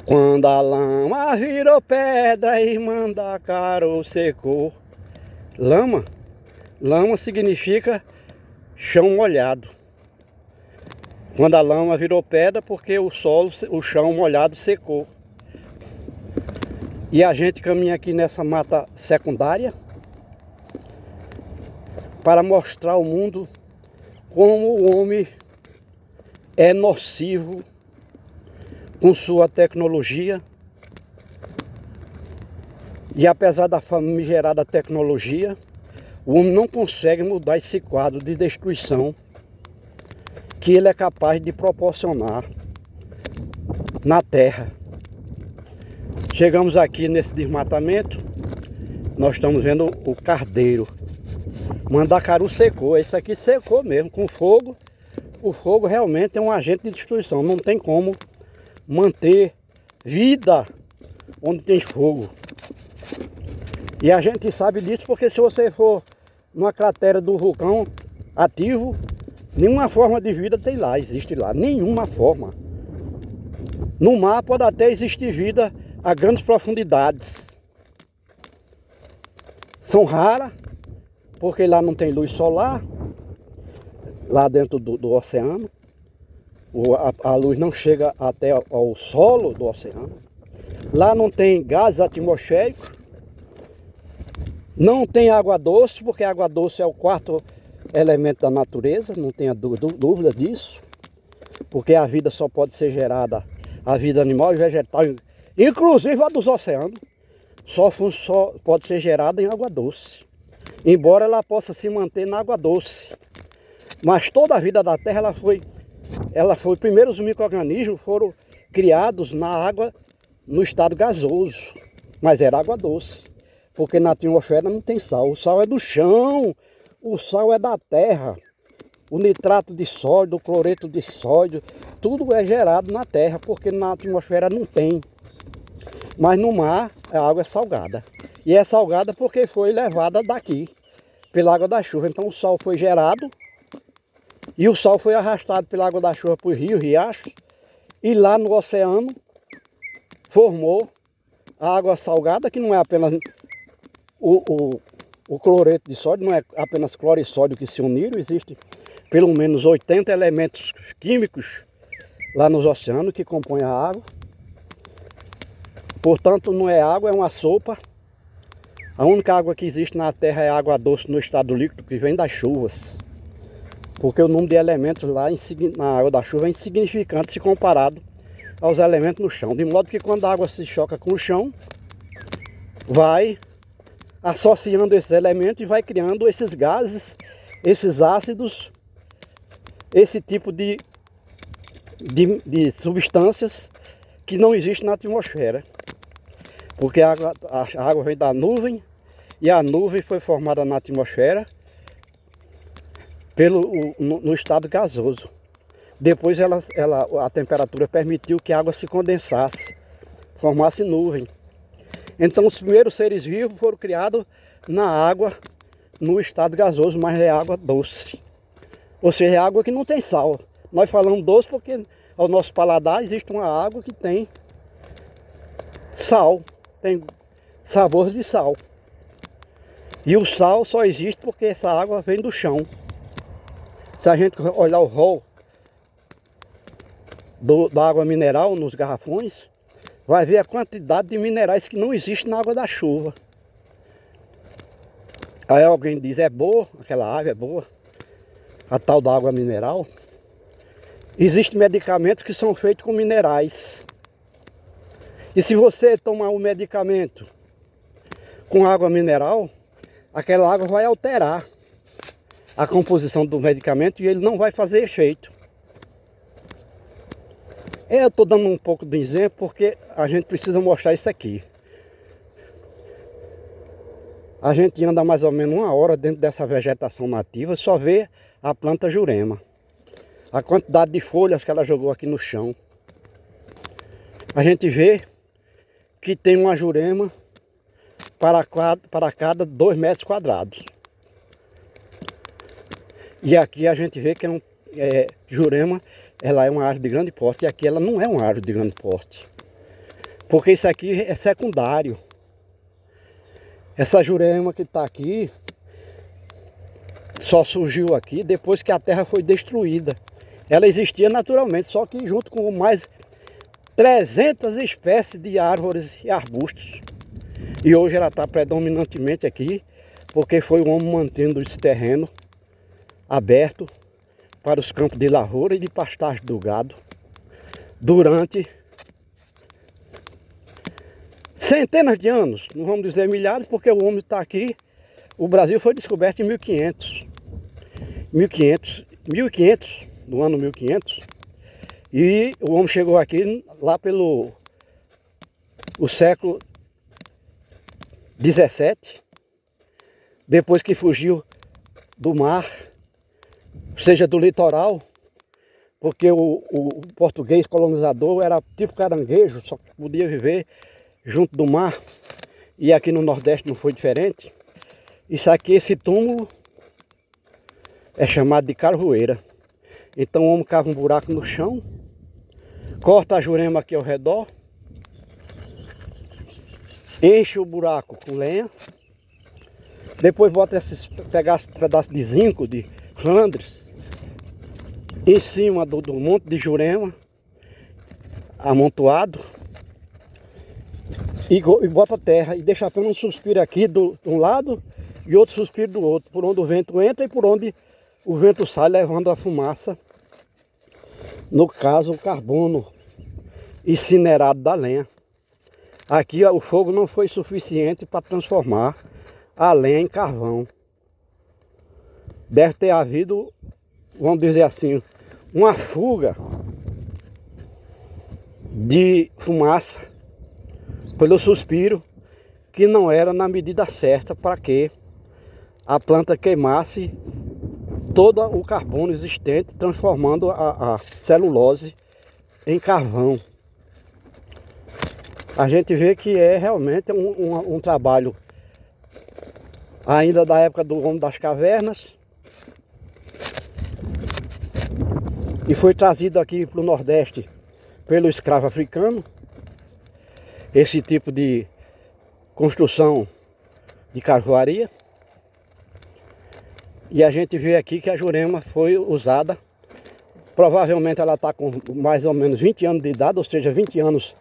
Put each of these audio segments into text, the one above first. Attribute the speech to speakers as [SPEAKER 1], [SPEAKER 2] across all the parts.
[SPEAKER 1] Quando a lama virou pedra e Mandacaru secou. Lama? Lama significa chão molhado. Quando a lama virou pedra, porque o chão molhado secou. E a gente caminha aqui nessa mata secundária para mostrar ao mundo como o homem é nocivo com sua tecnologia. E apesar da famigerada tecnologia, o homem não consegue mudar esse quadro de destruição que ele é capaz de proporcionar na terra. Chegamos aqui nesse desmatamento, nós estamos vendo o cardeiro. Mandacaru secou, esse aqui secou mesmo, com fogo. O fogo realmente é um agente de destruição, não tem como manter vida onde tem fogo. E a gente sabe disso porque se você for numa cratera do vulcão ativo, nenhuma forma de vida tem lá, existe lá, nenhuma forma. No mar pode até existir vida a grandes profundidades. São raras, porque lá não tem luz solar, lá dentro do oceano. A luz não chega até ao solo do oceano. Lá não tem gases atmosféricos. Não tem água doce, porque a água doce é o quarto elemento da natureza, não tenha dúvida disso. Porque a vida só pode ser gerada, a vida animal e vegetal, inclusive a dos oceanos, só pode ser gerada em água doce. Embora ela possa se manter na água doce. Mas toda a vida da Terra, primeiro os micro-organismos foram criados na água no estado gasoso. Mas era água doce. Porque na atmosfera não tem sal. O sal é do chão, o sal é da terra. O nitrato de sódio, o cloreto de sódio, tudo é gerado na terra, porque na atmosfera não tem. Mas no mar a água é salgada. E é salgada porque foi levada daqui, pela água da chuva. Então o sal foi gerado e o sal foi arrastado pela água da chuva para os rios, riachos. E lá no oceano formou a água salgada, que não é apenas o cloreto de sódio, não é apenas cloro e sódio que se uniram, existe pelo menos 80 elementos químicos lá nos oceanos que compõem a água. Portanto, não é água, é uma sopa. A única água que existe na Terra é água doce no estado líquido, que vem das chuvas. Porque o número de elementos lá na água da chuva é insignificante se comparado aos elementos no chão. De modo que quando a água se choca com o chão, vai associando esses elementos e vai criando esses gases, esses ácidos, esse tipo de substâncias que não existe na atmosfera. Porque a água vem da nuvem e a nuvem foi formada na atmosfera no estado gasoso. Depois a temperatura permitiu que a água se condensasse, formasse nuvem. Então os primeiros seres vivos foram criados na água, no estado gasoso, mas é água doce. Ou seja, é água que não tem sal. Nós falamos doce porque ao nosso paladar existe uma água que tem sal, tem sabor de sal. E o sal só existe porque essa água vem do chão. Se a gente olhar o rol da água mineral nos garrafões, vai ver a quantidade de minerais que não existe na água da chuva. Aí alguém diz, é boa, aquela água é boa, a tal da água mineral. Existem medicamentos que são feitos com minerais. E se você tomar um medicamento com água mineral, aquela água vai alterar a composição do medicamento e ele não vai fazer efeito. Eu estou dando um pouco de exemplo porque a gente precisa mostrar isso aqui. A gente anda mais ou menos 1 hora dentro dessa vegetação nativa, só vê a planta jurema. A quantidade de folhas que ela jogou aqui no chão. A gente vê que tem uma jurema para cada 2 metros quadrados. E aqui a gente vê que Jurema, ela é uma árvore de grande porte, e aqui ela não é uma árvore de grande porte. Porque isso aqui é secundário. Essa Jurema que está aqui só surgiu aqui depois que a terra foi destruída. Ela existia naturalmente, só que junto com mais 300 espécies de árvores e arbustos. E hoje ela está predominantemente aqui, porque foi o homem mantendo esse terreno aberto para os campos de lavoura e de pastagem do gado durante centenas de anos, não vamos dizer milhares, porque o homem está aqui. O Brasil foi descoberto em 1500, no ano 1500, e o homem chegou aqui lá pelo século 17, depois que fugiu do mar, seja do litoral, porque o português colonizador era tipo caranguejo, só podia viver junto do mar, e aqui no Nordeste não foi diferente. Isso aqui, esse túmulo, é chamado de carvoeira. Então o homem cava um buraco no chão, corta a jurema aqui ao redor, enche o buraco com lenha, depois bota pegar esse pedaço de zinco, de Flandres, em cima do monte de jurema, amontoado, e bota terra e deixa apenas um suspiro aqui de um lado e outro suspiro do outro, por onde o vento entra e por onde o vento sai, levando a fumaça, no caso o carbono incinerado da lenha. Aqui o fogo não foi suficiente para transformar a lenha em carvão. Deve ter havido, vamos dizer assim, uma fuga de fumaça pelo suspiro, que não era na medida certa para que a planta queimasse todo o carbono existente, transformando a celulose em carvão. A gente vê que é realmente um trabalho ainda da época do homem das cavernas, e foi trazido aqui para o Nordeste pelo escravo africano, esse tipo de construção de carvoaria. E a gente vê aqui que a jurema foi usada, provavelmente ela está com mais ou menos 20 anos de idade, ou seja, 20 anos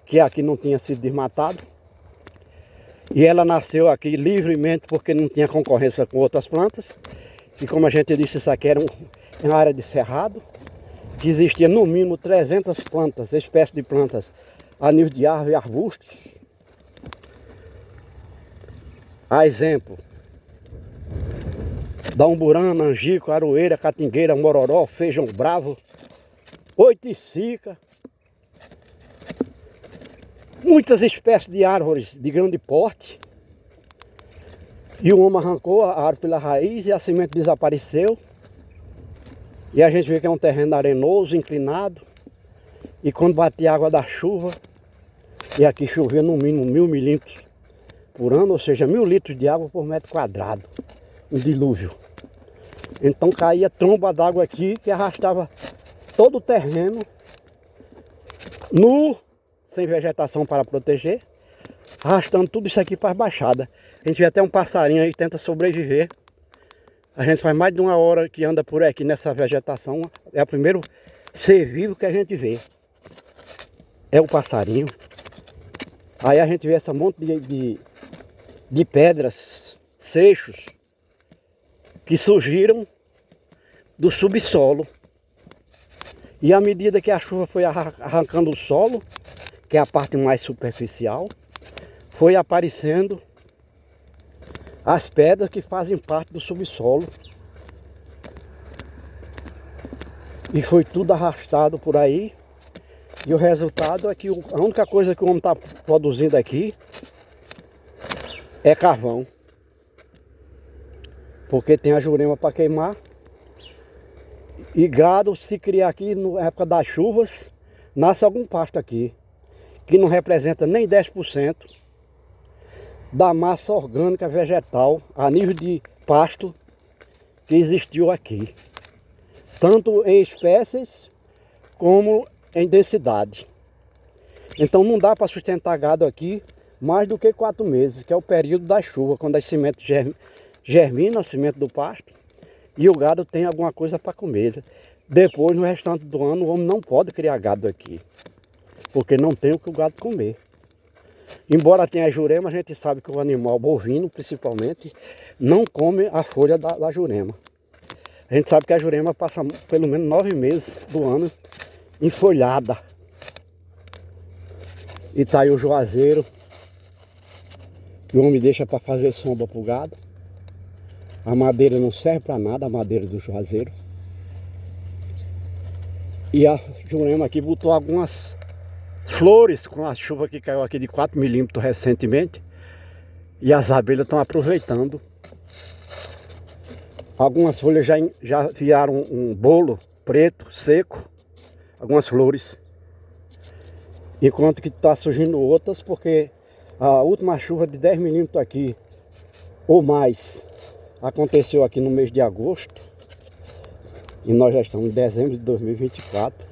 [SPEAKER 1] que aqui não tinha sido desmatado. E ela nasceu aqui livremente porque não tinha concorrência com outras plantas. E como a gente disse, isso aqui era uma área de cerrado, que existia no mínimo 300 plantas, espécies de plantas, a nível de árvore e arbustos. A exemplo da umburana, angico, aroeira, catingueira, mororó, feijão bravo, oiticica, muitas espécies de árvores de grande porte. E o homem arrancou a árvore pela raiz e a semente desapareceu. E a gente vê que é um terreno arenoso, inclinado. E quando batia a água da chuva, e aqui chovia no mínimo 1000 milímetros por ano, ou seja, 1000 litros de água por metro quadrado, um dilúvio. Então caía tromba d'água aqui que arrastava todo o terreno nu, sem vegetação para proteger, arrastando tudo isso aqui para as baixadas. A gente vê até um passarinho aí que tenta sobreviver. A gente faz mais de 1 hora que anda por aqui nessa vegetação. É o primeiro ser vivo que a gente vê. É o passarinho. Aí a gente vê esse monte de pedras, seixos, que surgiram do subsolo. E à medida que a chuva foi arrancando o solo, que é a parte mais superficial, foi aparecendo as pedras que fazem parte do subsolo. E foi tudo arrastado por aí. E o resultado é que a única coisa que o homem está produzindo aqui é carvão. Porque tem a jurema para queimar. E gado, se criar aqui na época das chuvas, nasce algum pasto aqui, que não representa nem 10% da massa orgânica vegetal a nível de pasto que existiu aqui. Tanto em espécies como em densidade. Então não dá para sustentar gado aqui mais do que 4 meses, que é o período da chuva, quando as sementes germinam, a semente do pasto, e o gado tem alguma coisa para comer. Depois, no restante do ano, o homem não pode criar gado aqui, porque não tem o que o gado comer. Embora tenha a jurema, a gente sabe que o animal bovino, principalmente, não come a folha da jurema. A gente sabe que a jurema passa pelo menos 9 meses do ano enfolhada. E tá aí o juazeiro, que o homem deixa para fazer sombra pro gado. A madeira não serve para nada, a madeira do juazeiro. E a jurema aqui botou algumas flores com a chuva que caiu aqui de 4 milímetros recentemente. E as abelhas estão aproveitando. Algumas folhas já viraram um bolo preto, seco. Algumas flores. Enquanto que está surgindo outras, porque a última chuva de 10 milímetros aqui, ou mais, aconteceu aqui no mês de agosto. E nós já estamos em dezembro de 2024.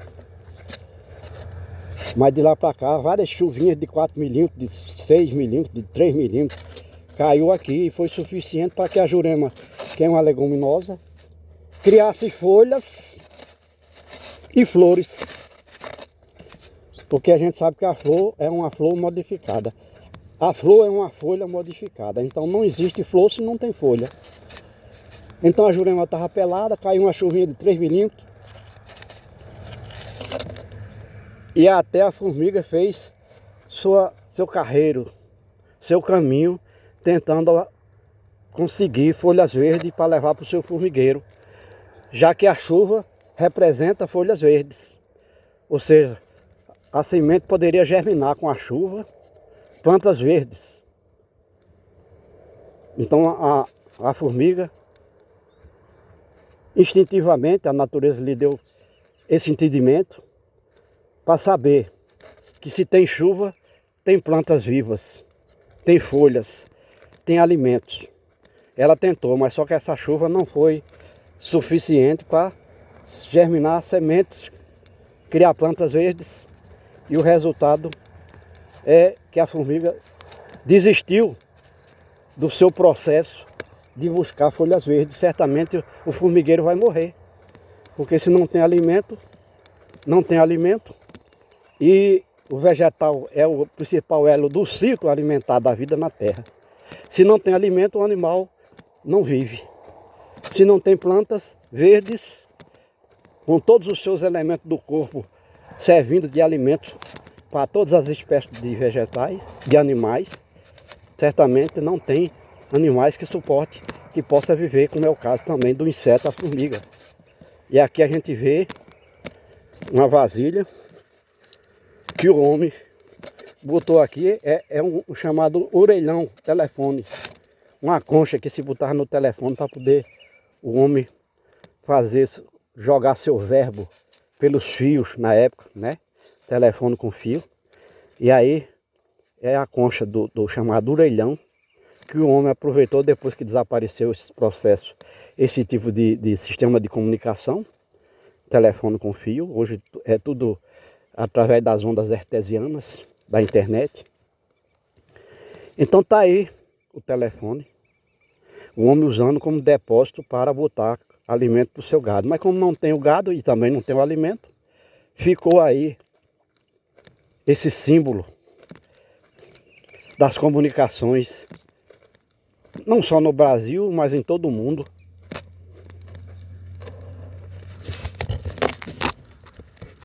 [SPEAKER 1] Mas de lá para cá, várias chuvinhas de 4 milímetros, de 6 milímetros, de 3 milímetros, caiu aqui e foi suficiente para que a jurema, que é uma leguminosa, criasse folhas e flores. Porque a gente sabe que a flor é uma flor modificada. A flor é uma folha modificada. Então não existe flor se não tem folha. Então a jurema estava pelada, caiu uma chuvinha de 3 milímetros. E até a formiga fez seu carreiro, seu caminho, tentando conseguir folhas verdes para levar para o seu formigueiro. Já que a chuva representa folhas verdes. Ou seja, a semente poderia germinar com a chuva plantas verdes. Então a formiga, instintivamente, a natureza lhe deu esse entendimento para saber que se tem chuva, tem plantas vivas, tem folhas, tem alimentos. Ela tentou, mas só que essa chuva não foi suficiente para germinar sementes, criar plantas verdes. E o resultado é que a formiga desistiu do seu processo de buscar folhas verdes. Certamente o formigueiro vai morrer. Porque se não tem alimento, não tem alimento. E o vegetal é o principal elo do ciclo alimentar da vida na terra. Se não tem alimento, o animal não vive. Se não tem plantas verdes, com todos os seus elementos do corpo servindo de alimento para todas as espécies de vegetais, de animais, certamente não tem animais que suporte, que possa viver, como é o caso também do inseto, a formiga. E aqui a gente vê uma vasilha que o homem botou aqui, é um chamado orelhão telefone. Uma concha que se botava no telefone para poder o homem fazer, jogar seu verbo pelos fios na época, né? Telefone com fio. E aí é a concha do chamado orelhão que o homem aproveitou depois que desapareceu esse processo, esse tipo de sistema de comunicação, telefone com fio. Hoje é tudo através das ondas artesianas da internet. Então tá aí o telefone, o homem usando como depósito para botar alimento para o seu gado. Mas como não tem o gado e também não tem o alimento, ficou aí esse símbolo das comunicações, não só no Brasil, mas em todo o mundo,